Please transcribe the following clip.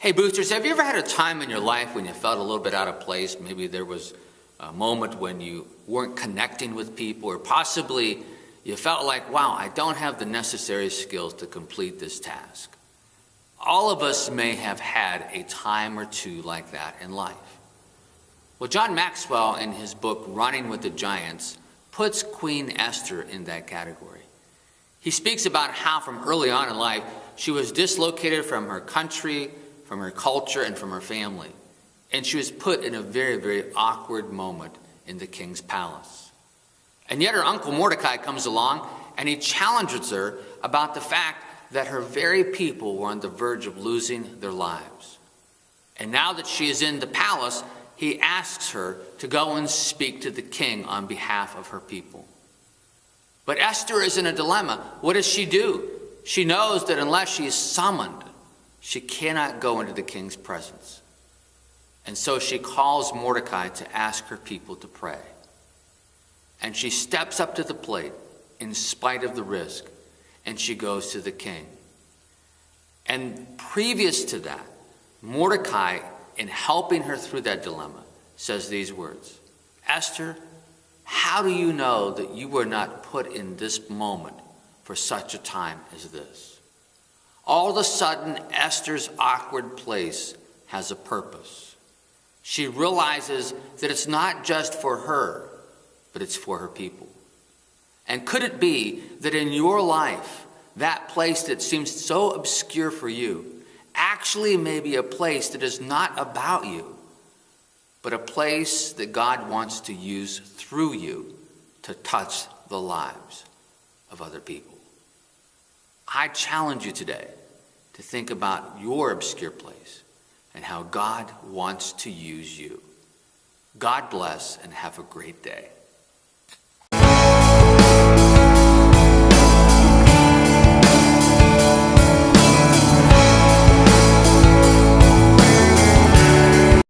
Hey boosters, have you ever had a time in your life when you felt a little bit out of place? Maybe there was a moment when you weren't connecting with people, or possibly you felt like, wow, I don't have the necessary skills to complete this task. All of us may have had a time or two like that in life. Well, John Maxwell, in his book, Running with the Giants, puts Queen Esther in that category. He speaks about how from early on in life, she was dislocated from her country, from her culture, and from her family. And she was put in a very, very awkward moment in the king's palace. And yet her uncle Mordecai comes along and he challenges her about the fact that her very people were on the verge of losing their lives. And now that she is in the palace, he asks her to go and speak to the king on behalf of her people. But Esther is in a dilemma. What does she do? She knows that unless she is summoned, she cannot go into the king's presence. And so she calls Mordecai to ask her people to pray. And she steps up to the plate in spite of the risk, and she goes to the king. And previous to that, Mordecai, in helping her through that dilemma, says these words, Esther, how do you know that you were not put in this moment for such a time as this? All of a sudden, Esther's awkward place has a purpose. She realizes that it's not just for her, but it's for her people. And could it be that in your life, that place that seems so obscure for you actually may be a place that is not about you, but a place that God wants to use through you to touch the lives of other people? I challenge you today to think about your obscure place and how God wants to use you. God bless and have a great day.